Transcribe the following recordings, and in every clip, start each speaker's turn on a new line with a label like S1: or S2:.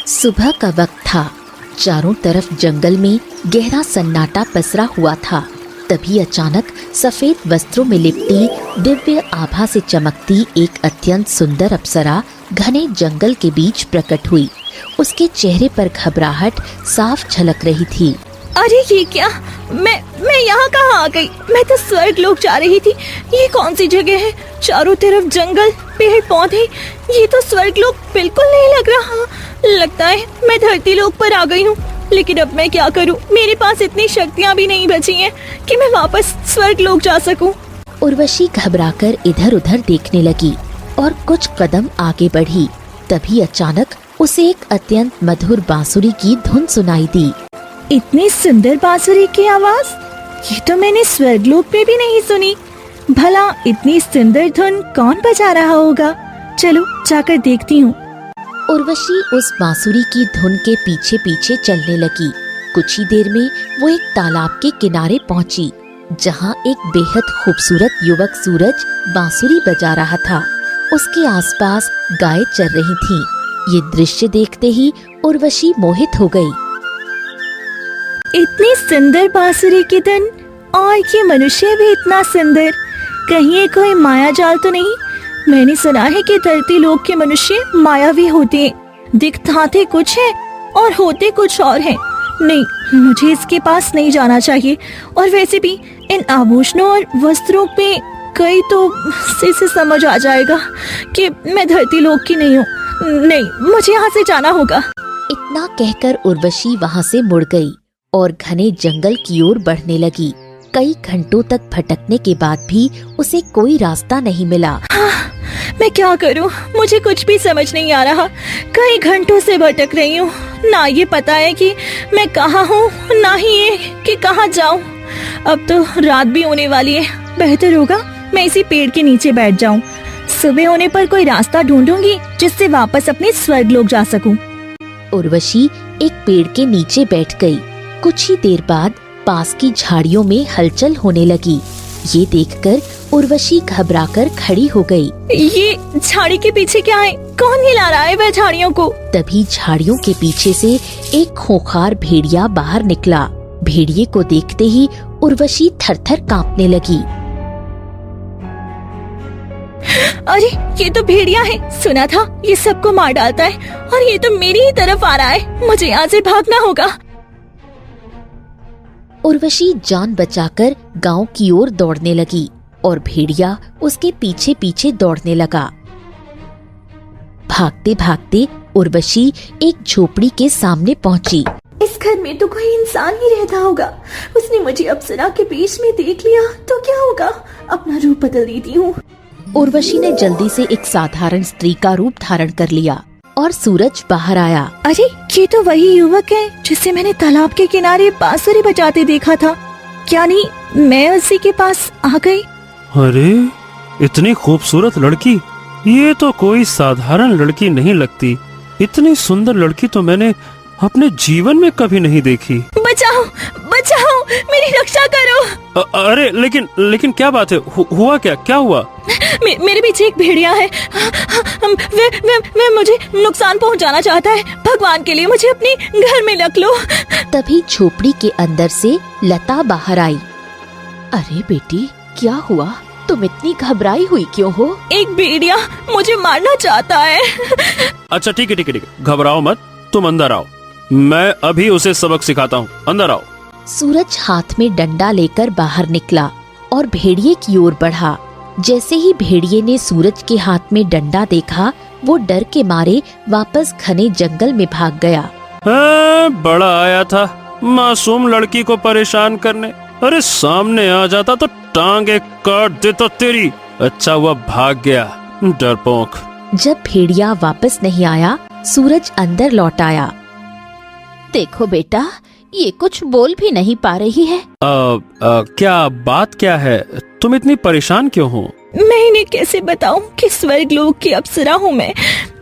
S1: सुबह का वक्त था। चारों तरफ जंगल में गहरा सन्नाटा पसरा हुआ था। तभी अचानक सफेद वस्त्रों में लिपटी दिव्य आभा से चमकती एक अत्यंत सुंदर अप्सरा घने जंगल के बीच प्रकट हुई। उसके चेहरे पर घबराहट साफ झलक रही थी।
S2: अरे ये क्या, मैं यहाँ कहाँ आ गई? मैं तो स्वर्ग लोक जा रही थी। ये कौन सी जगह है? चारों तरफ जंगल, पेड़ पौधे, ये तो स्वर्ग लोक बिल्कुल नहीं लग रहा। लगता है मैं धरती लोक पर आ गई हूँ। लेकिन अब मैं क्या करूँ? मेरे पास इतनी शक्तियाँ भी नहीं बची हैं कि मैं वापस स्वर्ग लोक जा सकूँ।
S1: उर्वशी घबराकर इधर उधर देखने लगी और कुछ कदम आगे बढ़ी। तभी अचानक उसे एक अत्यंत मधुर बांसुरी की धुन सुनाई दी।
S2: इतनी सुंदर बांसुरी की आवाज, ये तो मैंने स्वर्ग लोक में भी नहीं सुनी। भला इतनी सुंदर धुन कौन बजा रहा होगा? चलो जाकर देखती हूँ।
S1: उर्वशी उस बांसुरी की धुन के पीछे पीछे चलने लगी। कुछ ही देर में वो एक तालाब के किनारे पहुंची, जहां एक बेहद खूबसूरत युवक सूरज बांसुरी बजा रहा था। उसके आसपास गायें चर रही थीं। ये दृश्य देखते ही उर्वशी मोहित हो गई।
S2: इतनी सुंदर बांसुरी की धुन, और ये मनुष्य भी इतना सुंदर। कहीं ये कोई माया जाल तो नहीं? मैंने सुना है कि धरती लोक के मनुष्य मायावी होते हैं। दिखते कुछ है और होते कुछ और हैं। नहीं, मुझे इसके पास नहीं जाना चाहिए। और वैसे भी इन आभूषणों और वस्त्रों पे कई तो इसे समझ आ जाएगा कि मैं धरती लोक की नहीं हूँ। नहीं, मुझे यहाँ से जाना होगा।
S1: इतना कहकर उर्वशी वहाँ से मुड़ गई और घने जंगल की ओर बढ़ने लगी। कई घंटों तक भटकने के बाद भी उसे कोई रास्ता नहीं मिला।
S2: मैं क्या करूं? मुझे कुछ भी समझ नहीं आ रहा। कई घंटों से भटक रही हूँ। ना ये पता है कि मैं कहाँ हूँ, ना ही ये कि कहाँ जाऊँ। अब तो रात भी होने वाली है। बेहतर होगा मैं इसी पेड़ के नीचे बैठ जाऊँ। सुबह होने पर कोई रास्ता ढूंढूंगी जिससे वापस अपने स्वर्ग लोक जा सकूं।
S1: उर्वशी एक पेड़ के नीचे बैठ गई। कुछ ही देर बाद पास की झाड़ियों में हलचल होने लगी। ये देखकर उर्वशी घबराकर खड़ी हो गई।
S2: ये झाड़ी के पीछे क्या है? कौन हिला रहा है वह झाड़ियों को?
S1: तभी झाड़ियों के पीछे से एक खूंखार भेड़िया बाहर निकला। भेड़िए को देखते ही उर्वशी थरथर कांपने लगी।
S2: अरे ये तो भेड़िया है। सुना था ये सबको मार डालता है, और ये तो मेरी ही तरफ आ रहा है। मुझे यहाँ से भागना होगा।
S1: उर्वशी जान बचाकर गांव की ओर दौड़ने लगी और भेड़िया उसके पीछे पीछे दौड़ने लगा। भागते भागते उर्वशी एक झोपड़ी के सामने पहुंची।
S2: इस घर में तो कोई इंसान ही रहता होगा। उसने मुझे अप्सरा के बीच में देख लिया तो क्या होगा? अपना रूप बदल देती हूँ।
S1: उर्वशी ने जल्दी से एक साधारण स्त्री का रूप धारण कर लिया और सूरज बाहर आया।
S2: अरे ये तो वही युवक है जिसे मैंने तालाब के किनारे बांसुरी बजाते देखा था। क्या नहीं मैं उसी के पास आ गई?
S3: अरे इतनी खूबसूरत लड़की, ये तो कोई साधारण लड़की नहीं लगती। इतनी सुंदर लड़की तो मैंने अपने जीवन में कभी नहीं देखी।
S2: बचाओ बचाओ, मेरी रक्षा करो।
S3: अरे लेकिन क्या बात है? हुआ क्या हुआ?
S2: मेरे पीछे एक भेड़िया है। वे मुझे नुकसान पहुंचाना चाहता है। भगवान के लिए मुझे अपने घर में रख लो।
S1: तभी झोपड़ी के अंदर से लता बाहर आई। अरे बेटी, क्या हुआ? तुम इतनी घबराई हुई क्यों हो?
S2: एक भेड़िया मुझे मारना चाहता है।
S3: अच्छा ठीक है, घबराओ मत, तुम अंदर आओ। मैं अभी उसे सबक सिखाता हूँ, अंदर आओ।
S1: सूरज हाथ में डंडा लेकर बाहर निकला और भेड़िए की ओर बढ़ा। जैसे ही भेड़िए ने सूरज के हाथ में डंडा देखा, वो डर के मारे वापस घने जंगल में भाग गया।
S3: बड़ा आया था मासूम लड़की को परेशान करने। अरे सामने आ जाता तो टांगे काट देता तेरी। अच्छा हुआ भाग गया, डरपोक।
S1: जब भेड़िया वापस नहीं आया, सूरज अंदर लौट आया। देखो बेटा, ये कुछ बोल भी नहीं पा रही है।
S3: क्या बात क्या है? तुम इतनी परेशान क्यों हो?
S2: मैं इन्हें कैसे बताऊं कि स्वर्ग लोक की अप्सरा हूँ मैं?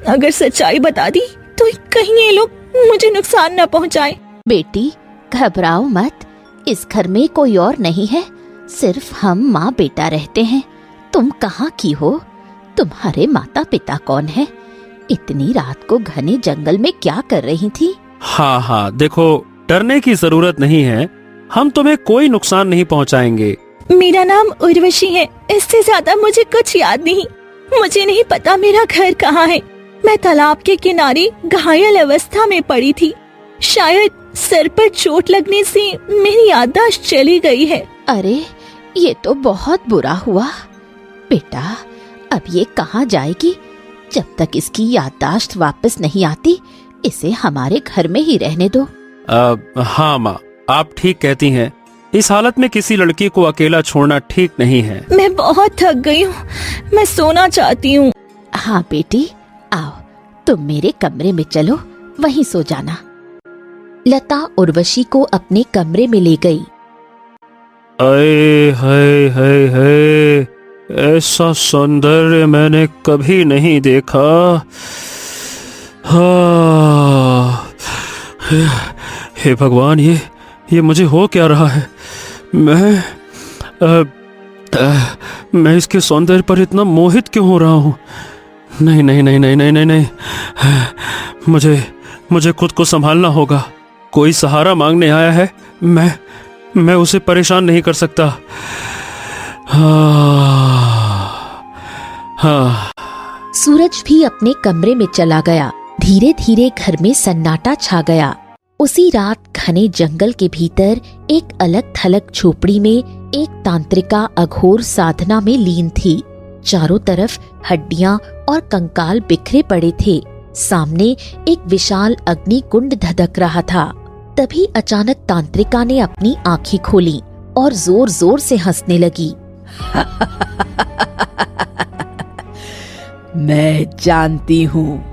S2: अगर सच्चाई बता दी तो कहीं ये लोग मुझे नुकसान न पहुँचाए।
S1: बेटी घबराओ मत, इस घर में कोई और नहीं है। सिर्फ हम माँ बेटा रहते हैं। तुम कहाँ की हो? तुम्हारे माता पिता कौन है? इतनी रात को घने जंगल में क्या कर रही थी?
S3: हाँ हाँ, देखो डरने की जरूरत नहीं है, हम तुम्हें कोई नुकसान नहीं पहुंचाएंगे।
S2: मेरा नाम उर्वशी है, इससे ज्यादा मुझे कुछ याद नहीं। मुझे नहीं पता मेरा घर कहाँ है। मैं तालाब के किनारे घायल अवस्था में पड़ी थी। शायद सर पर चोट लगने से मेरी याददाश्त चली गई है।
S1: अरे ये तो बहुत बुरा हुआ बेटा। अब ये कहाँ जाएगी? जब तक इसकी याददाश्त वापस नहीं आती, इसे हमारे घर में ही रहने दो।
S3: हाँ माँ, आप ठीक कहती हैं। इस हालत में किसी लड़की को अकेला छोड़ना ठीक नहीं है।
S2: मैं बहुत थक गई हूँ, मैं सोना चाहती हूँ।
S1: हाँ बेटी, आओ तुम मेरे कमरे में चलो, वहीं सो जाना। लता उर्वशी को अपने कमरे में ले गई।
S3: अये हाय हाय हाय, ऐसा सौंदर्य मैंने कभी नहीं देखा। हाँ, हे भगवान, ये मुझे हो क्या रहा है? मैं इसके सौंदर्य पर इतना मोहित क्यों हो रहा हूँ? नहीं नहीं नहीं नहीं नहीं नहीं नहीं, मुझे खुद को संभालना होगा। कोई सहारा मांगने आया है, मैं उसे परेशान नहीं कर सकता। हाँ।
S1: सूरज भी अपने कमरे में चला गया। धीरे धीरे घर में सन्नाटा छा गया। उसी रात घने जंगल के भीतर एक अलग थलग झोपड़ी में एक तांत्रिका अघोर साधना में लीन थी। चारों तरफ हड्डियां और कंकाल बिखरे पड़े थे। सामने एक विशाल अग्नि कुंड धधक रहा था। तभी अचानक तांत्रिका ने अपनी आंखें खोली और जोर जोर से हंसने लगी।
S4: मैं जानती हूँ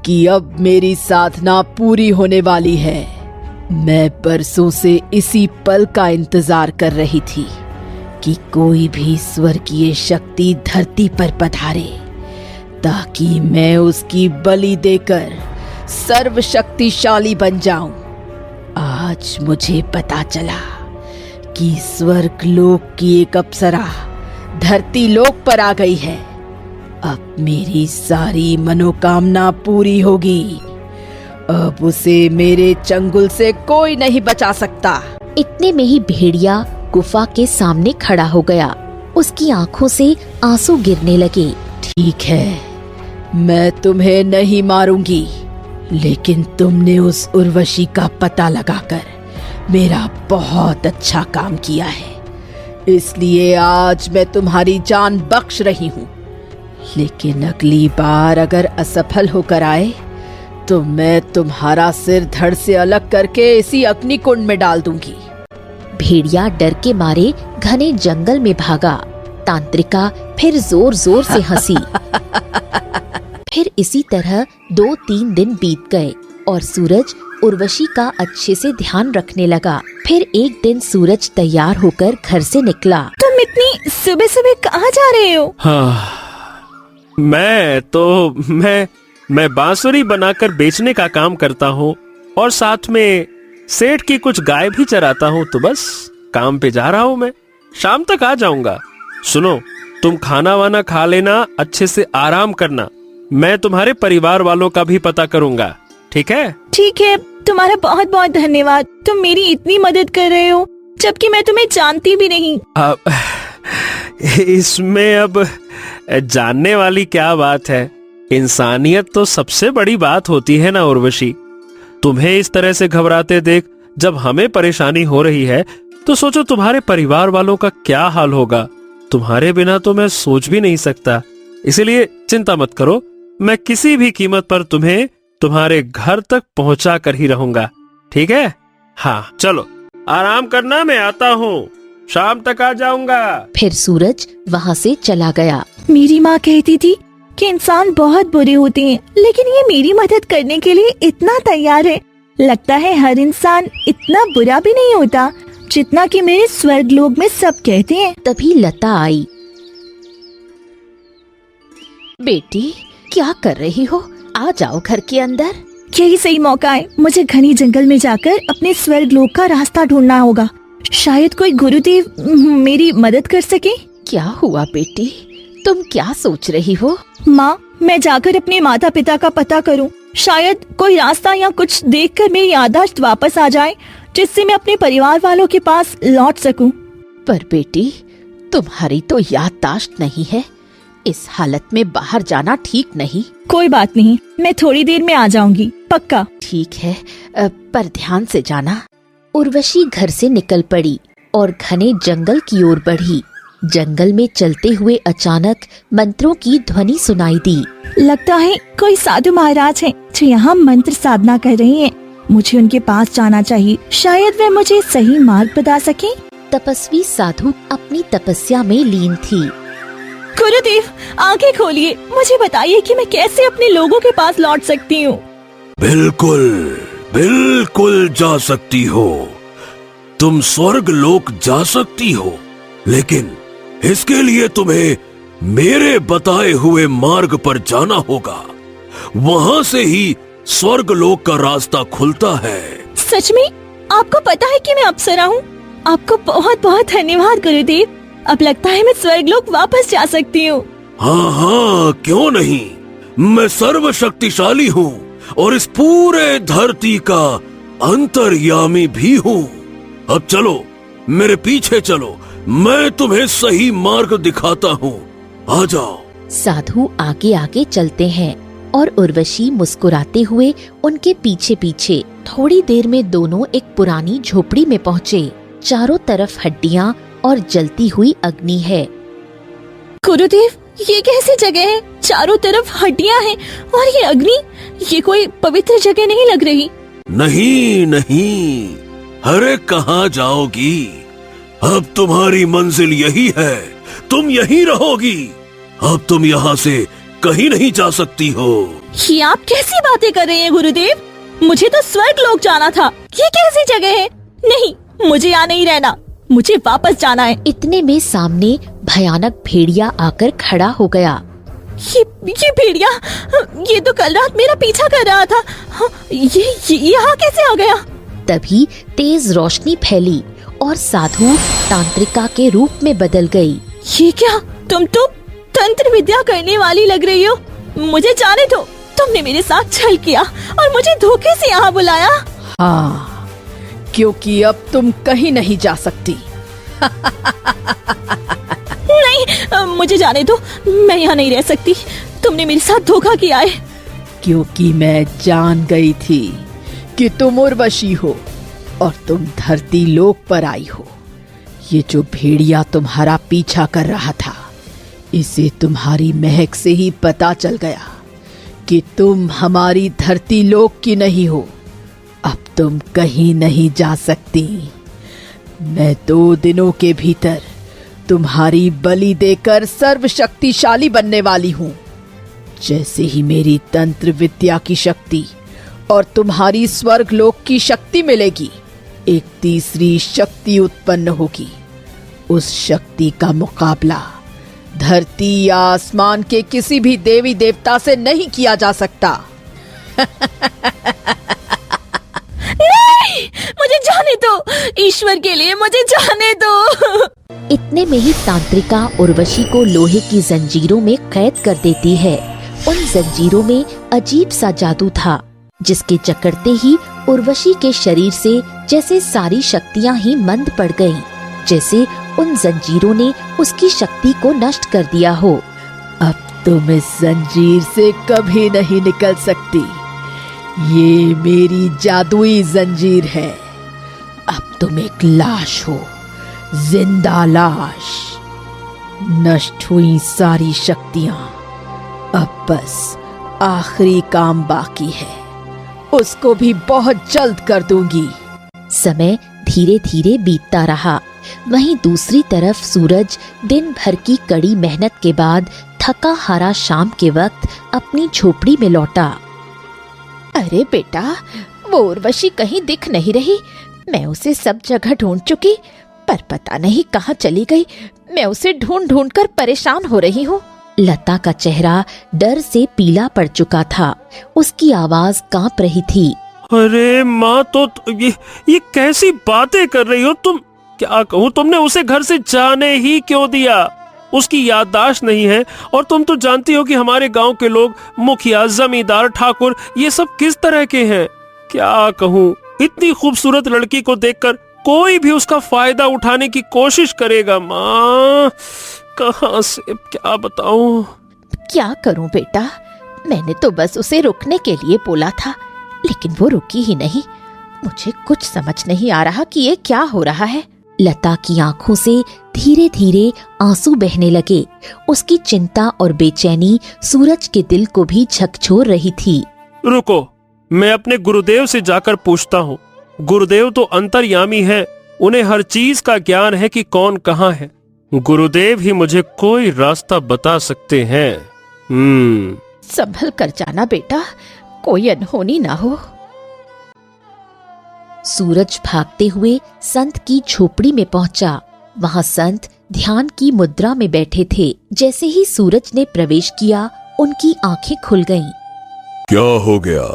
S4: कि अब मेरी साधना पूरी होने वाली है। मैं बरसों से इसी पल का इंतजार कर रही थी कि कोई भी स्वर्गीय शक्ति धरती पर पधारे, ताकि मैं उसकी बलि देकर सर्वशक्तिशाली बन जाऊं। आज मुझे पता चला कि स्वर्ग लोक की एक अप्सरा धरती लोक पर आ गई है। अब मेरी सारी मनोकामना पूरी होगी। अब उसे मेरे चंगुल से कोई नहीं बचा सकता।
S1: इतने में ही भेड़िया गुफा के सामने खड़ा हो गया। उसकी आंखों से आंसू गिरने लगे।
S4: ठीक है, मैं तुम्हें नहीं मारूंगी, लेकिन तुमने उस उर्वशी का पता लगाकर मेरा बहुत अच्छा काम किया है, इसलिए आज मैं तुम्हारी जान बख्श रही हूँ। लेकिन अगली बार अगर असफल होकर आए तो मैं तुम्हारा सिर धड़ से अलग करके इसी अग्निकुंड में डाल दूंगी।
S1: भेड़िया डर के मारे घने जंगल में भागा। तांत्रिका फिर जोर जोर से हंसी। फिर इसी तरह 2-3 दिन बीत गए और सूरज उर्वशी का अच्छे से ध्यान रखने लगा। फिर एक दिन सूरज तैयार होकर घर से निकला।
S2: तुम इतनी सुबह सुबह कहाँ जा रहे हो?
S3: हाँ, मैं बांसुरी बनाकर बेचने का काम करता हूँ और साथ में सेठ की कुछ गाय भी चराता हूँ, तो बस काम पे जा रहा हूँ। मैं शाम तक आ जाऊंगा। सुनो, तुम खाना वाना खा लेना, अच्छे से आराम करना। मैं तुम्हारे परिवार वालों का भी पता करूंगा, ठीक है?
S2: ठीक है, तुम्हारा बहुत बहुत धन्यवाद। तुम मेरी इतनी मदद कर रहे हो जबकि मैं तुम्हें जानती भी नहीं।
S3: इसमें अब जानने वाली क्या बात है? इंसानियत तो सबसे बड़ी बात होती है ना उर्वशी। तुम्हें इस तरह से घबराते देख जब हमें परेशानी हो रही है, तो सोचो तुम्हारे परिवार वालों का क्या हाल होगा। तुम्हारे बिना तो मैं सोच भी नहीं सकता। इसलिए चिंता मत करो, मैं किसी भी कीमत पर तुम्हें तुम्हारे घर तक पहुंचा कर ही रहूंगा, ठीक है? हाँ चलो आराम करना, मैं आता हूँ, शाम तक आ जाऊंगा।
S1: फिर सूरज वहाँ से चला गया।
S2: मेरी माँ कहती थी कि इंसान बहुत बुरे होते हैं, लेकिन ये मेरी मदद करने के लिए इतना तैयार है। लगता है हर इंसान इतना बुरा भी नहीं होता जितना कि मेरे स्वर्ग लोक में सब कहते हैं।
S1: तभी लता आई। बेटी क्या कर रही हो? आ जाओ घर के अंदर।
S2: यही सही मौका है। मुझे घनी जंगल में जाकर अपने स्वर्ग लोक का रास्ता ढूंढना होगा। शायद कोई गुरुदेव मेरी मदद कर सके।
S1: क्या हुआ बेटी, तुम क्या सोच रही हो?
S2: माँ, मैं जाकर अपने माता पिता का पता करूं। शायद कोई रास्ता या कुछ देखकर मेरी याददाश्त वापस आ जाए, जिससे मैं अपने परिवार वालों के पास लौट सकूं।
S1: पर बेटी, तुम्हारी तो याददाश्त नहीं है। इस हालत में बाहर जाना ठीक नहीं।
S2: कोई बात नहीं, मैं थोड़ी देर में आ जाऊंगी, पक्का।
S1: ठीक है, पर ध्यान से जाना। उर्वशी घर से निकल पड़ी और घने जंगल की ओर बढ़ी। जंगल में चलते हुए अचानक मंत्रों की ध्वनि सुनाई दी।
S2: लगता है कोई साधु महाराज हैं जो यहाँ मंत्र साधना कर रहे हैं। मुझे उनके पास जाना चाहिए, शायद वे मुझे सही मार्ग बता सके।
S1: तपस्वी साधु अपनी तपस्या में लीन थी।
S2: गुरुदेव, आंखें खोलिए, मुझे बताइए कि मैं कैसे अपने लोगों के पास लौट सकती हूँ।
S5: बिल्कुल बिल्कुल जा सकती हो। तुम स्वर्ग लोक जा सकती हो, लेकिन इसके लिए तुम्हें मेरे बताए हुए मार्ग पर जाना होगा। वहाँ से ही स्वर्ग लोक का रास्ता खुलता है।
S2: सच में? आपको पता है कि मैं अप्सरा हूँ? आपको बहुत बहुत धन्यवाद गुरुदेव। अब लगता है मैं स्वर्गलोक वापस जा सकती हूँ।
S5: हाँ हाँ, क्यों नहीं। मैं सर्वशक्तिशाली हूँ और इस पूरे धरती का अंतर्यामी भी हूँ। अब चलो, मेरे पीछे चलो, मैं तुम्हें सही मार्ग दिखाता हूँ। आ जाओ।
S1: साधु आगे आगे चलते हैं और उर्वशी मुस्कुराते हुए उनके पीछे पीछे। थोड़ी देर में दोनों एक पुरानी झोपड़ी में पहुँचे। चारों तरफ हड्डियाँ और जलती हुई अग्नि है।
S2: गुरुदेव, ये कैसी जगह है? चारों तरफ हड्डियाँ हैं और ये अग्नि। ये कोई पवित्र जगह नहीं लग रही।
S5: नहीं नहीं, अरे कहाँ जाओगी? अब तुम्हारी मंजिल यही है, तुम यहीं रहोगी। अब तुम यहाँ से कहीं नहीं जा सकती हो।
S2: ये आप कैसी बातें कर रहे हैं गुरुदेव? मुझे तो स्वर्ग लोक जाना था। ये कैसी जगह है? नहीं, मुझे यहाँ नहीं रहना, मुझे वापस जाना है।
S1: इतने में सामने भयानक भेड़िया आकर खड़ा हो गया।
S2: ये भेड़िया, ये तो कल रात मेरा पीछा कर रहा था। ये यहाँ कैसे आ गया?
S1: तभी तेज रोशनी फैली और साधु तांत्रिका के रूप में बदल गई।
S2: ये क्या? तुम तो तंत्र विद्या करने वाली लग रही हो। मुझे जाने दो। तुमने मेरे साथ छल किया और मुझे धोखे से यहाँ बुलाया।
S4: हाँ, क्योंकि अब तुम कहीं नहीं जा सकती।
S2: नहीं, मुझे जाने दो, मैं यहाँ नहीं रह सकती। तुमने मेरे साथ धोखा किया है।
S4: क्योंकि मैं जान गई थी कि तुम उर्वशी हो और तुम धरती लोक पर आई हो। ये जो भेड़िया तुम्हारा पीछा कर रहा था, इसे तुम्हारी महक से ही पता चल गया कि तुम हमारी धरती लोक की नहीं हो। अब तुम कहीं नहीं जा सकती। मैं 2 दिनों के भीतर तुम्हारी बलि देकर सर्वशक्तिशाली बनने वाली हूँ। जैसे ही मेरी तंत्र विद्या की शक्ति और तुम्हारी स्वर्ग लोक की शक्ति मिलेगी, एक तीसरी शक्ति उत्पन्न होगी। उस शक्ति का मुकाबला धरती या आसमान के किसी भी देवी देवता से नहीं किया जा सकता।
S2: नहीं, मुझे जाने दो। ईश्वर के लिए मुझे जाने दो।
S1: इतने में ही तांत्रिका उर्वशी को लोहे की जंजीरों में कैद कर देती है। उन जंजीरों में अजीब सा जादू था, जिसके जकड़ते ही उर्वशी के शरीर से जैसे सारी शक्तियां ही मंद पड़ गईं, जैसे उन जंजीरों ने उसकी शक्ति को नष्ट कर दिया हो।
S4: अब तुम इस जंजीर से कभी नहीं निकल सकती। ये मेरी जादुई जंजीर है। अब तुम एक लाश हो, जिंदा लाश। नष्ट हुई सारी शक्तियां। अब बस आखिरी काम बाकी है, उसको भी बहुत जल्द कर दूंगी।
S1: समय धीरे धीरे बीतता रहा। वहीं दूसरी तरफ सूरज दिन भर की कड़ी मेहनत के बाद थका हारा शाम के वक्त अपनी झोपड़ी में लौटा।
S6: अरे बेटा, वो उर्वशी कहीं दिख नहीं रही। मैं उसे सब जगह ढूंढ चुकी, पर पता नहीं कहाँ चली गई। मैं उसे ढूंढ ढूंढ कर परेशान हो रही हूँ।
S1: लता का चेहरा डर से पीला पड़ चुका था। उसकी आवाज कांप रही थी।
S3: अरे माँ, तो ये कैसी बातें कर रही हो तुम? क्या कहूँ, तुमने उसे घर से जाने ही क्यों दिया? उसकी याददाश्त नहीं है। और तुम तो जानती हो कि हमारे गांव के लोग, मुखिया, जमींदार, ठाकुर, ये सब किस तरह के हैं। क्या कहूँ, इतनी खूबसूरत लड़की को देखकर कोई भी उसका फायदा उठाने की कोशिश करेगा। माँ, कहाँ से क्या बताऊं।
S6: क्या करूं बेटा, मैंने तो बस उसे रुकने के लिए बोला था, लेकिन वो रुकी ही नहीं। मुझे कुछ समझ नहीं आ रहा कि ये क्या हो रहा है।
S1: लता की आंखों से धीरे धीरे आंसू बहने लगे। उसकी चिंता और बेचैनी सूरज के दिल को भी झकझोर रही थी।
S3: रुको, मैं अपने गुरुदेव से जाकर पूछता हूँ। गुरुदेव तो अंतर्यामी है, उन्हें हर चीज का ज्ञान है कि कौन कहाँ है। गुरुदेव ही मुझे कोई रास्ता बता सकते हैं।
S6: संभल कर जाना बेटा, कोई अनहोनी ना हो।
S1: सूरज भागते हुए संत की झोपड़ी में पहुंचा। वहां संत ध्यान की मुद्रा में बैठे थे। जैसे ही सूरज ने प्रवेश किया, उनकी आंखें खुल गईं।
S5: क्या हो गया?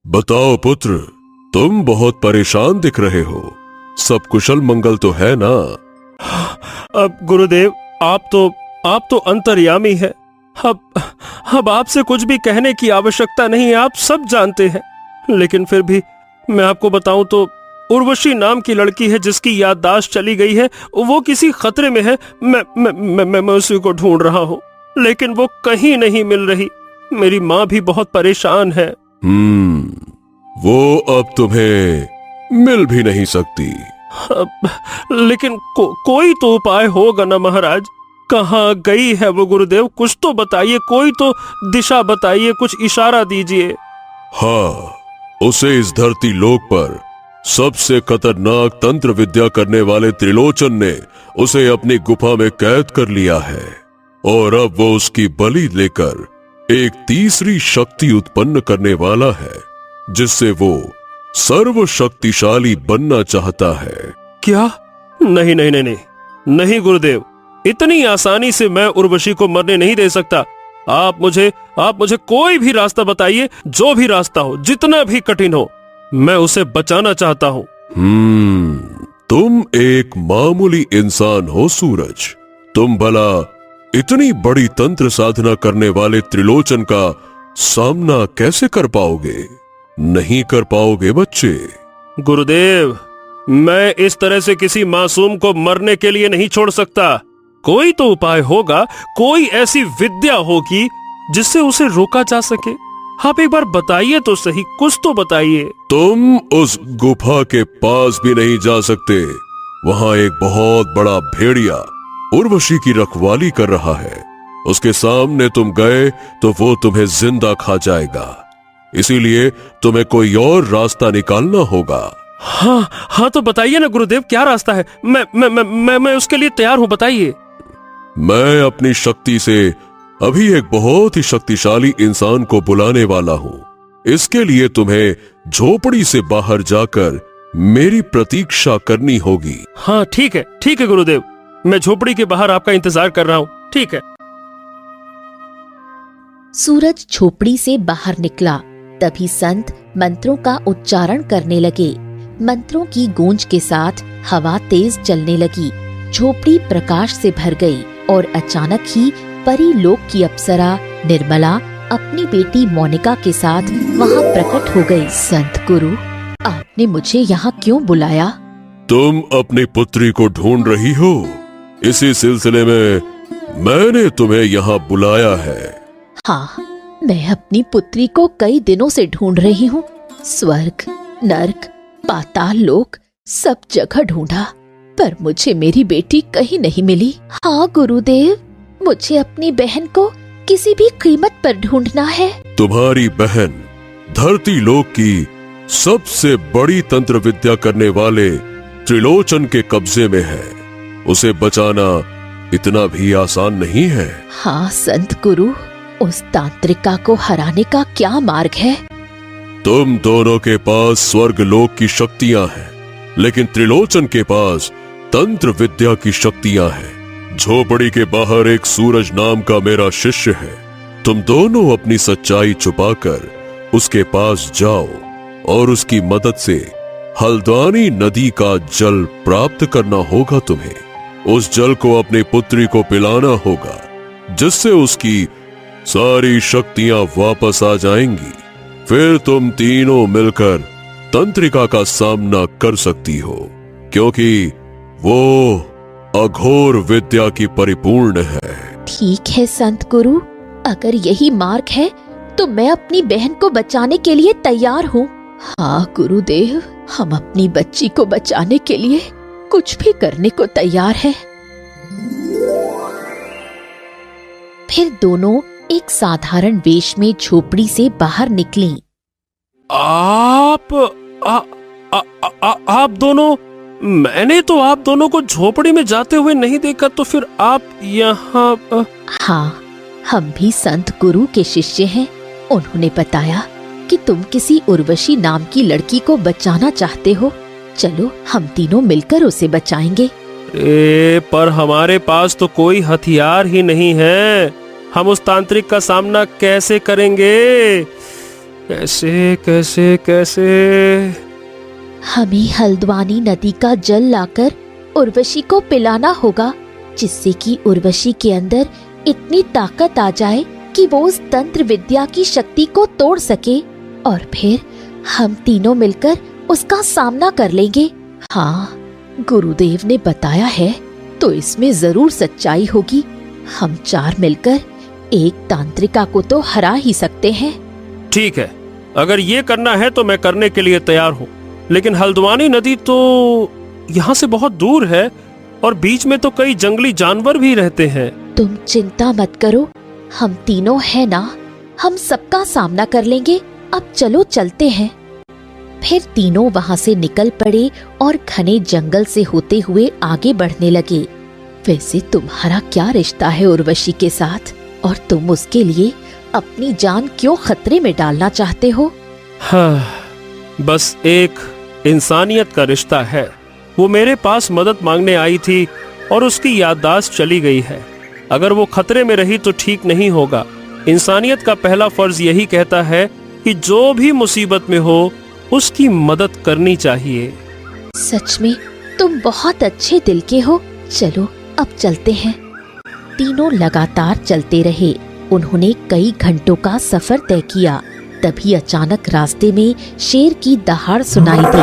S5: बताओ पुत्र, तुम बहुत परेशान दिख रहे हो। सब कुशल मंगल तो है ना?
S3: अब गुरुदेव, आप तो अंतर्यामी है। अब आपसे कुछ भी कहने की आवश्यकता नहीं है, आप सब जानते हैं। लेकिन फिर भी मैं आपको बताऊं तो उर्वशी नाम की लड़की है जिसकी याददाश्त चली गई है। वो किसी खतरे में है। मैं उसी को ढूंढ रहा हूँ, लेकिन वो कहीं नहीं मिल रही। मेरी माँ भी बहुत परेशान है।
S5: वो अब तुम्हें मिल भी नहीं सकती।
S3: लेकिन कोई तो उपाय होगा ना महाराज। कहाँ गई है वो गुरुदेव? कुछ तो बताइए, कोई तो दिशा बताइए, कुछ इशारा दीजिए।
S5: हाँ, उसे इस धरती लोक पर सबसे खतरनाक तंत्र विद्या करने वाले त्रिलोचन ने उसे अपनी गुफा में कैद कर लिया है। और अब वो उसकी बलि लेकर एक तीसरी शक्ति उत्पन्न करने वाला है, जिससे वो सर्वशक्तिशाली बनना चाहता है।
S3: क्या? नहीं नहीं नहीं नहीं नहीं गुरुदेव, इतनी आसानी से मैं उर्वशी को मरने नहीं दे सकता। आप मुझे कोई भी रास्ता बताइए, जो भी रास्ता हो, जितना भी कठिन हो, मैं उसे बचाना चाहता हूँ।
S5: तुम एक मामूली इंसान हो सूरज। तुम भला इतनी बड़ी तंत्र साधना करने वाले त्रिलोचन का सामना कैसे कर पाओगे? नहीं कर पाओगे बच्चे।
S3: गुरुदेव, मैं इस तरह से किसी मासूम को मरने के लिए नहीं छोड़ सकता। कोई तो उपाय होगा, कोई ऐसी विद्या होगी जिससे उसे रोका जा सके। आप एक बार बताइए तो सही, कुछ तो बताइए।
S5: तुम उस गुफा के पास भी नहीं जा सकते। वहां एक बहुत बड़ा भेड़िया उर्वशी की रखवाली कर रहा है। उसके सामने तुम गए तो वो तुम्हें जिंदा खा जाएगा। इसीलिए तुम्हें कोई और रास्ता निकालना होगा।
S3: हाँ तो बताइए ना गुरुदेव, क्या रास्ता है? मैं उसके लिए तैयार हूँ, बताइए।
S5: मैं अपनी शक्ति से अभी एक बहुत ही शक्तिशाली इंसान को बुलाने वाला हूँ। इसके लिए तुम्हें झोपड़ी से बाहर जाकर मेरी प्रतीक्षा करनी होगी।
S3: हाँ ठीक है गुरुदेव, मैं झोपड़ी के बाहर आपका इंतजार कर रहा हूँ। ठीक है।
S1: सूरज झोपड़ी से बाहर निकला। तभी संत मंत्रों का उच्चारण करने लगे। मंत्रों की गूंज के साथ हवा तेज चलने लगी। झोपड़ी प्रकाश से भर गई और अचानक ही परी लोक की अप्सरा निर्मला अपनी बेटी मोनिका के साथ वहां प्रकट हो गई। संत गुरु, आपने मुझे यहाँ क्यों बुलाया?
S5: तुम अपनी पुत्री को ढूंढ रही हो। इसी सिलसिले में मैंने तुम्हें यहाँ बुलाया है।
S1: हाँ, मैं अपनी पुत्री को कई दिनों से ढूंढ रही हूँ। स्वर्ग, नर्क, पाताल लोक, सब जगह ढूंढा, पर मुझे मेरी बेटी कहीं नहीं मिली। हाँ गुरुदेव, मुझे अपनी बहन को किसी भी कीमत पर ढूंढना है।
S5: तुम्हारी बहन धरती लोक की सबसे बड़ी तंत्र विद्या करने वाले त्रिलोचन के कब्जे में है। उसे बचाना इतना भी आसान नहीं है।
S1: हाँ संत गुरु, उस तांत्रिका को हराने का क्या मार्ग है?
S5: तुम दोनों के पास स्वर्ग लोक की शक्तियां हैं, लेकिन त्रिलोचन के पास तंत्र विद्या की शक्तियां हैं। झोपड़ी के बाहर एक सूरज नाम का मेरा शिष्य है। तुम दोनों अपनी सच्चाई छुपाकर उसके पास जाओ और उसकी मदद से हल्द्वानी नदी का जल प्राप्त करना होगा तुम्हें। उस जल को अपनी पुत्री को पिलाना होगा, जिससे उसकी सारी शक्तियां वापस आ जाएंगी। फिर तुम तीनों मिलकर तंत्रिका का सामना कर सकती हो, क्योंकि वो अघोर विद्या की परिपूर्ण है।
S1: ठीक है संत गुरु, अगर यही मार्ग है तो मैं अपनी बहन को बचाने के लिए तैयार हूँ। हाँ गुरुदेव, हम अपनी बच्ची को बचाने के लिए कुछ भी करने को तैयार है। फिर दोनों एक साधारण वेश में झोपड़ी से बाहर निकली।
S3: आप दोनों, मैंने तो आप दोनों को झोपड़ी में जाते हुए नहीं देखा, तो फिर आप यहाँ?
S1: हाँ, हम भी संत गुरु के शिष्य हैं। उन्होंने बताया कि तुम किसी उर्वशी नाम की लड़की को बचाना चाहते हो। चलो हम तीनों मिलकर उसे बचाएंगे।
S3: पर हमारे पास तो कोई हथियार ही नहीं है। हम उस तांत्रिक का सामना कैसे करेंगे? कैसे कैसे कैसे?
S1: हमें हल्द्वानी नदी का जल लाकर उर्वशी को पिलाना होगा, जिससे कि उर्वशी के अंदर इतनी ताकत आ जाए कि वो उस तंत्र विद्या की शक्ति को तोड़ सके, और फिर हम तीनों मिलकर उसका सामना कर लेंगे। हाँ, गुरुदेव ने बताया है तो इसमें जरूर सच्चाई होगी। हम चार मिलकर एक तांत्रिका को तो हरा ही सकते हैं।
S3: ठीक है, अगर ये करना है तो मैं करने के लिए तैयार हूँ, लेकिन हल्द्वानी नदी तो यहाँ से बहुत दूर है और बीच में तो कई जंगली जानवर भी रहते हैं।
S1: तुम चिंता मत करो, हम तीनों हैं ना, हम सबका सामना कर लेंगे। अब चलो चलते हैं। फिर तीनों वहाँ से निकल पड़े और घने जंगल से होते हुए आगे बढ़ने लगे। वैसे तुम्हारा क्या रिश्ता है उर्वशी के साथ, और तुम उसके लिए अपनी जान क्यों खतरे में डालना चाहते हो?
S3: हाँ, बस एक इंसानियत का रिश्ता है। वो मेरे पास मदद मांगने आई थी और उसकी याददाश्त चली गई है। अगर वो खतरे में रही तो ठीक नहीं होगा। इंसानियत का पहला फर्ज यही कहता है कि जो भी मुसीबत में हो उसकी मदद करनी चाहिए।
S1: सच में तुम बहुत अच्छे दिल के हो। चलो अब चलते हैं। तीनों लगातार चलते रहे। उन्होंने कई घंटों का सफर तय किया। तभी अचानक रास्ते में शेर की दहाड़ सुनाई दी।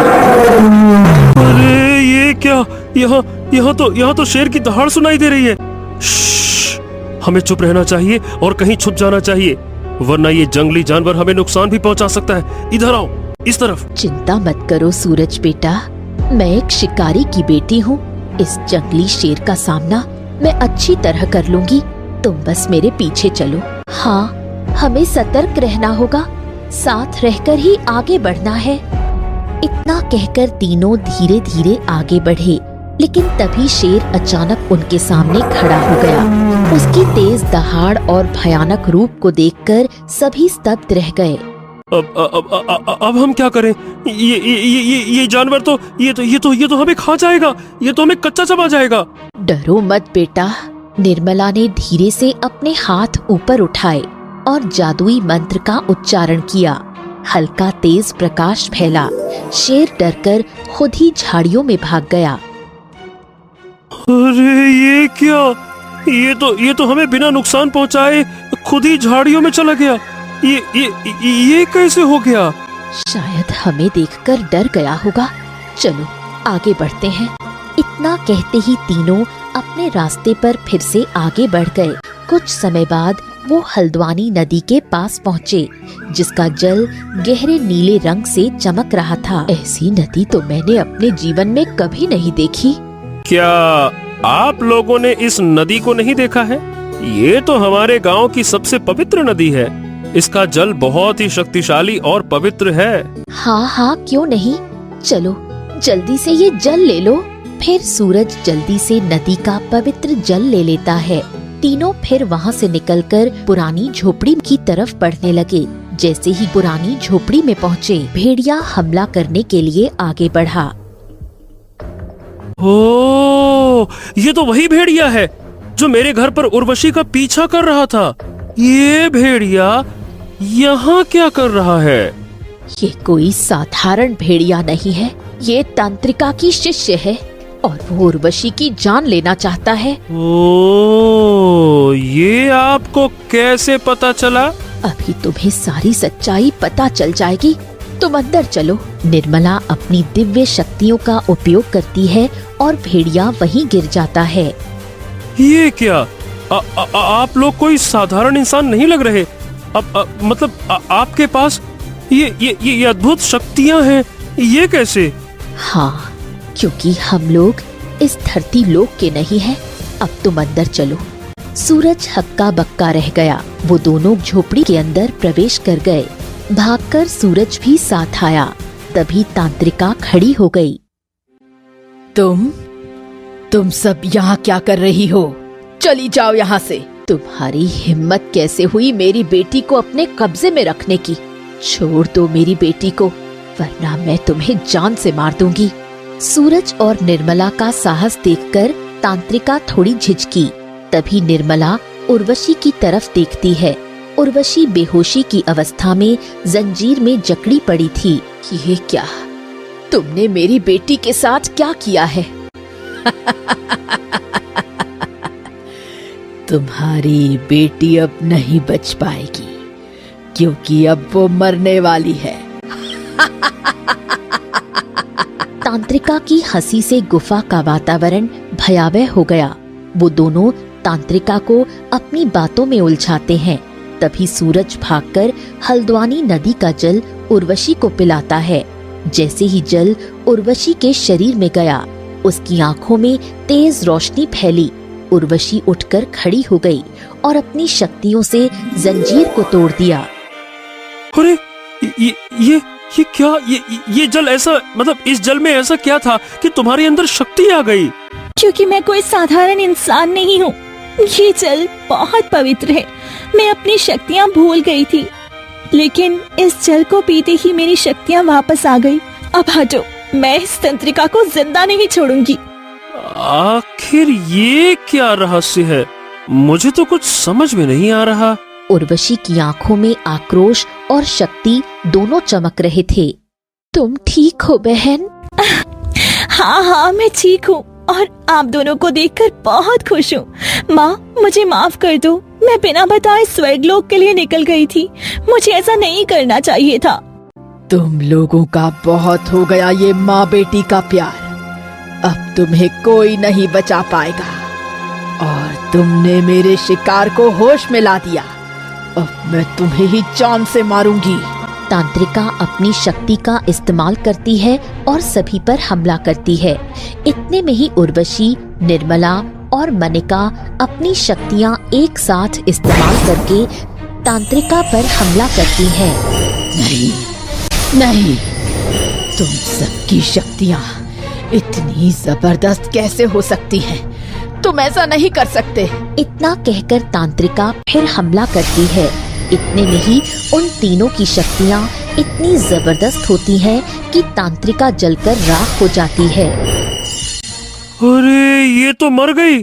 S3: अरे ये क्या, यहाँ तो शेर की दहाड़ सुनाई दे रही है। श्श्श, हमें चुप रहना चाहिए और कहीं छुप जाना चाहिए, वरना ये जंगली जानवर हमें नुकसान भी पहुंचा सकता है। इधर आओ, इस तरफ।
S1: चिंता मत करो सूरज बेटा, मैं एक शिकारी की बेटी हूँ। इस जंगली शेर का सामना मैं अच्छी तरह कर लूंगी। तुम बस मेरे पीछे चलो। हाँ, हमें सतर्क रहना होगा, साथ रहकर ही आगे बढ़ना है। इतना कहकर तीनों धीरे धीरे आगे बढ़े, लेकिन तभी शेर अचानक उनके सामने खड़ा हो गया। उसकी तेज दहाड़ और भयानक रूप को देखकर सभी स्तब्ध रह गए।
S3: अब हम क्या करें? ये जानवर तो ये तो हमें खा जाएगा। ये तो हमें कच्चा चबा जाएगा।
S1: डरो मत बेटा। निर्मला ने धीरे से अपने हाथ ऊपर उठाए और जादुई मंत्र का उच्चारण किया। हल्का तेज प्रकाश फैला। शेर डरकर खुद ही झाड़ियों में भाग गया।
S3: अरे ये क्या? ये तो हमें बिना नुकसान पहुंचाए खुद ही झाड़ियों में चला गया। ये कैसे हो गया?
S1: शायद हमें देखकर डर गया होगा। चलो आगे बढ़ते हैं। इतना कहते ही तीनों अपने रास्ते पर फिर से आगे बढ़ गए। कुछ समय बाद वो हल्द्वानी नदी के पास पहुँचे, जिसका जल गहरे नीले रंग से चमक रहा था। ऐसी नदी तो मैंने अपने जीवन में कभी नहीं देखी।
S3: क्या आप लोगों ने इस नदी को नहीं देखा है? ये तो हमारे गांव की सबसे पवित्र नदी है। इसका जल बहुत ही शक्तिशाली और पवित्र है।
S1: हाँ, क्यों नहीं। चलो जल्दी से ये जल ले लो। फिर सूरज जल्दी से नदी का पवित्र जल ले लेता है। तीनों फिर वहाँ से निकलकर पुरानी झोपड़ी की तरफ बढ़ने लगे। जैसे ही पुरानी झोपड़ी में पहुँचे, भेड़िया हमला करने के लिए आगे बढ़ा।
S3: ओ, ये तो वही भेड़िया है जो मेरे घर पर उर्वशी का पीछा कर रहा था। ये भेड़िया यहाँ क्या कर रहा है?
S1: ये कोई साधारण भेड़िया नहीं है, ये तांत्रिका की शिष्य है। और वो उर्वशी की जान लेना चाहता है।
S3: ओ, ये आपको कैसे पता चला?
S1: अभी तुम्हें सारी सच्चाई पता चल जाएगी। तुम अंदर चलो। निर्मला अपनी दिव्य शक्तियों का उपयोग करती है और भेड़िया वहीं गिर जाता है।
S3: ये क्या? आप लोग कोई साधारण इंसान नहीं लग रहे। मतलब आपके पास ये अद्भुत शक्तियां हैं, ये कैसे?
S1: हाँ, क्योंकि हम लोग इस धरती लोक के नहीं हैं। अब तुम अंदर चलो। सूरज हक्का बक्का रह गया। वो दोनों झोपड़ी के अंदर प्रवेश कर गए। भागकर सूरज भी साथ आया। तभी तांत्रिका खड़ी हो गई।
S4: तुम सब यहाँ क्या कर रही हो? चली जाओ यहाँ से।
S1: तुम्हारी हिम्मत कैसे हुई मेरी बेटी को अपने कब्जे में रखने की? छोड़ दो मेरी बेटी को, वरना मैं तुम्हें जान से मार दूंगी। सूरज और निर्मला का साहस देखकर तांत्रिका थोड़ी झिझकी। तभी निर्मला उर्वशी की तरफ देखती है। उर्वशी बेहोशी की अवस्था में जंजीर में जकड़ी पड़ी थी। ये क्या? तुमने मेरी बेटी के साथ क्या किया है?
S4: तुम्हारी बेटी अब नहीं बच पाएगी, क्योंकि अब वो मरने वाली है।
S1: तांत्रिका की हंसी से गुफा का वातावरण भयावह हो गया। वो दोनों तांत्रिका को अपनी बातों में उलझाते हैं। तभी सूरज भागकर हल्द्वानी नदी का जल उर्वशी को पिलाता है। जैसे ही जल उर्वशी के शरीर में गया, उसकी आंखों में तेज रोशनी फैली। उर्वशी उठकर खड़ी हो गई और अपनी शक्तियों से जंजीर को तोड़ दिया।
S3: अरे ये क्या? ये जल ऐसा, मतलब इस जल में ऐसा क्या था कि तुम्हारे अंदर शक्ति आ गई?
S2: क्योंकि मैं कोई साधारण इंसान नहीं हूँ। ये जल बहुत पवित्र है। मैं अपनी शक्तियाँ भूल गई थी, लेकिन इस जल को पीते ही मेरी शक्तियाँ वापस आ गई। अब हटो, मैं इस तंत्रिका को जिंदा नहीं छोड़ूंगी।
S3: आखिर ये क्या रहस्य है? मुझे तो कुछ समझ में नहीं आ रहा।
S1: उर्वशी की आंखों में आक्रोश और शक्ति दोनों चमक रहे थे। तुम ठीक हो बहन?
S2: हाँ, मैं ठीक हूँ और आप दोनों को देखकर बहुत खुश हूँ। माँ, मुझे माफ कर दो। मैं बिना बताए स्वर्गलोक के लिए निकल गई थी। मुझे ऐसा नहीं करना चाहिए था।
S4: तुम लोगों का बहुत हो गया ये माँ बेटी का प्यार। अब तुम्हें कोई नहीं बचा पाएगा। और तुमने मेरे शिकार को होश में ला दिया। अब मैं तुम्हें ही जान से मारूंगी।
S1: तांत्रिका अपनी शक्ति का इस्तेमाल करती है और सभी पर हमला करती है। इतने में ही उर्वशी, निर्मला और मनिका अपनी शक्तियाँ एक साथ इस्तेमाल करके तांत्रिका पर हमला करती हैं।
S4: नहीं, तुम सबकी शक्तियाँ इतनी जबरदस्त कैसे हो सकती हैं? तुम ऐसा नहीं कर सकते।
S1: इतना कहकर तांत्रिका फिर हमला करती है। इतने में ही उन तीनों की शक्तियाँ इतनी जबरदस्त होती हैं कि तांत्रिका जलकर राख हो जाती है।
S3: अरे ये तो मर गई।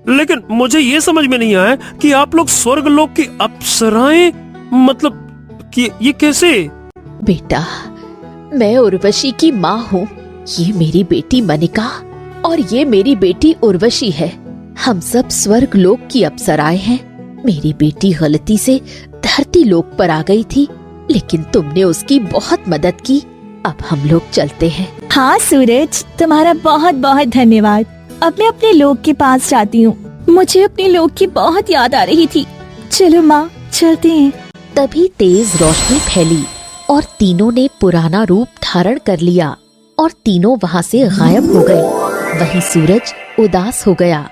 S3: लेकिन मुझे ये समझ में नहीं आया कि आप लोग स्वर्गलोक की अप्सराएं, मतलब कि ये कैसे?
S1: बेटा, मैं उर्वशी की माँ हूँ। ये मेरी बेटी मनिका और ये मेरी बेटी उर्वशी है। हम सब स्वर्ग लोक की अप्सराएं हैं। मेरी बेटी गलती से धरती लोक पर आ गई थी, लेकिन तुमने उसकी बहुत मदद की। अब हम लोग चलते हैं।
S2: हाँ सूरज, तुम्हारा बहुत बहुत धन्यवाद। अब मैं अपने लोक के पास जाती हूँ। मुझे अपने लोक की बहुत याद आ रही थी। चलो माँ, चलते हैं।
S1: तभी तेज रोशनी फैली और तीनों ने पुराना रूप धारण कर लिया और तीनों वहाँ से गायब हो गए। वहीं सूरज उदास हो गया।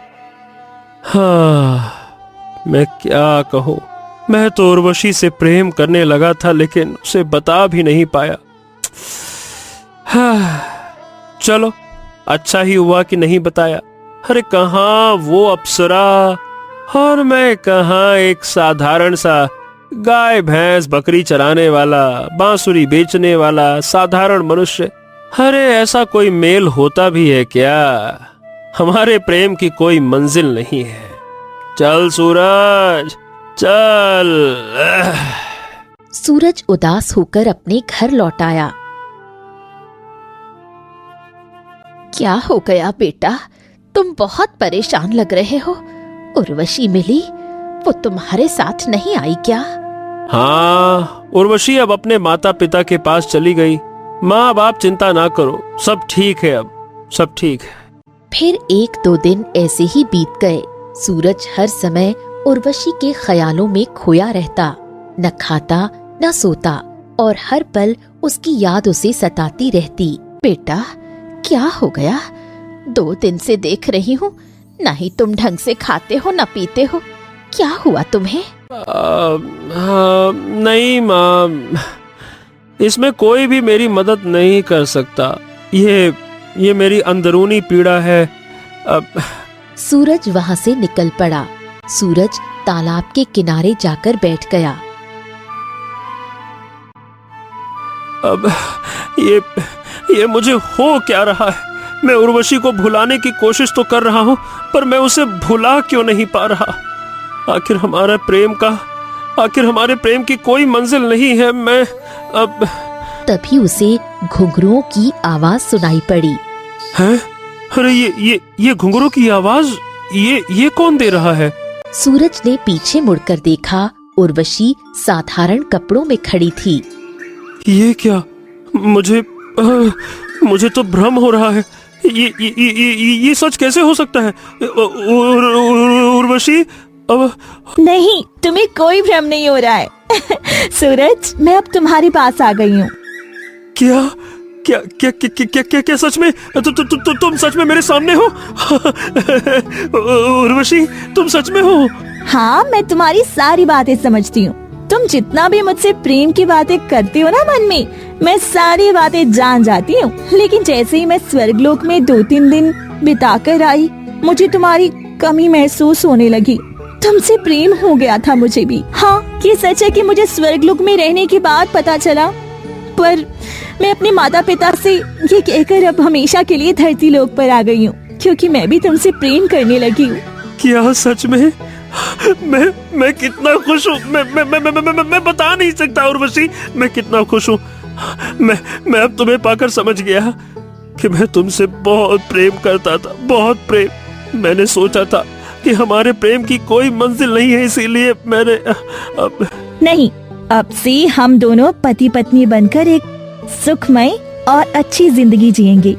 S3: हाँ, मैं क्या कहूँ। मैं तो उर्वशी से प्रेम करने लगा था, लेकिन उसे बता भी नहीं पाया। हाँ, चलो, अच्छा ही हुआ कि नहीं बताया। अरे कहाँ वो अप्सरा और मैं कहाँ एक साधारण सा गाय भैंस बकरी चराने वाला, बांसुरी बेचने वाला साधारण मनुष्य। अरे ऐसा कोई मेल होता भी है क्या? हमारे प्रेम की कोई मंजिल नहीं है। चल सूरज, चल।
S1: सूरज उदास होकर अपने घर लौट आया।
S6: क्या हो गया बेटा? तुम बहुत परेशान लग रहे हो। उर्वशी मिली, वो तुम्हारे साथ नहीं आई क्या?
S3: हाँ, उर्वशी अब अपने माता पिता के पास चली गई। माँ अब आप चिंता ना करो, सब ठीक है, अब सब ठीक है।
S1: फिर 1-2 दिन ऐसे ही बीत गए। सूरज हर समय उर्वशी के ख्यालों में खोया रहता, न खाता न सोता, और हर पल उसकी याद उसे सताती रहती।
S6: बेटा, क्या हो गया? 2 दिन से देख रही हूँ, ना ही तुम ढंग से खाते हो न पीते हो। क्या हुआ तुम्हें?
S3: हाँ, नहीं माँ, इसमें कोई भी मेरी मदद नहीं कर सकता। ये मेरी अंदरूनी पीड़ा है। अब
S1: सूरज वहां से निकल पड़ा। सूरज तालाब के किनारे जाकर बैठ गया।
S3: अब ये मुझे हो क्या रहा है? मैं उर्वशी को भुलाने की कोशिश तो कर रहा हूँ, पर मैं उसे भुला क्यों नहीं पा रहा? आखिर हमारे प्रेम की कोई मंजिल नहीं है। मैं अब
S1: तभी उसे घुंघरुओं की आवाज सुनाई पड़ी।
S3: है? अरे ये घुंघरू की आवाज, ये कौन दे रहा है?
S1: सूरज ने पीछे मुड़कर देखा। उर्वशी साधारण कपड़ों में खड़ी थी।
S3: ये क्या? मुझे तो भ्रम हो रहा है। ये सच कैसे हो सकता है? उर्वशी, अब
S2: नहीं, तुम्हें कोई भ्रम नहीं हो रहा है। सूरज, मैं अब तुम्हारे पास आ गई हूँ।
S3: क्या क्या क्या क्या क्या क्या क्या सच में? तुम सच में मेरे सामने हो? उर्वशी, तुम सच में हो?
S2: हाँ, मैं तुम्हारी सारी बातें समझती हूँ। तुम जितना भी मुझसे प्रेम की बातें करती हो ना मन में, मैं सारी बातें जान जाती हूँ। लेकिन जैसे ही मैं स्वर्गलोक में 2-3 दिन बिताकर आई, मुझे तुम्हारी कमी महसूस होने लगी। तुमसे प्रेम हो गया था मुझे भी। हाँ, ये सच है कि मुझे स्वर्गलोक में रहने के बाद पता चला, पर मैं अपने माता पिता से ये कहकर अब हमेशा के लिए धरती लोक पर आ गई हूँ, क्योंकि मैं भी तुमसे प्रेम करने लगी हूँ।
S3: क्या सच में? मैं कितना खुश हूँ। मैं बता नहीं सकता उर्वशी, मैं कितना खुश हूँ। मैं अब तुम्हें पाकर समझ गया कि मैं तुमसे बहुत प्रेम करता था, बहुत प्रेम। मैंने सोचा था कि हमारे प्रेम की कोई मंजिल नहीं है, इसीलिए मैंने अब
S2: नहीं, अब से हम दोनों पति पत्नी बनकर एक सुखमय और अच्छी जिंदगी जिएंगे,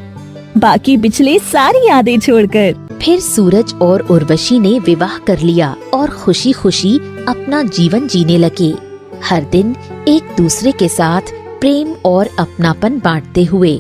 S2: बाकी पिछले सारी यादें छोड़कर।
S1: फिर सूरज और उर्वशी ने विवाह कर लिया और खुशी खुशी अपना जीवन जीने लगे। हर दिन एक दूसरे के साथ प्रेम और अपनापन बांटते हुए।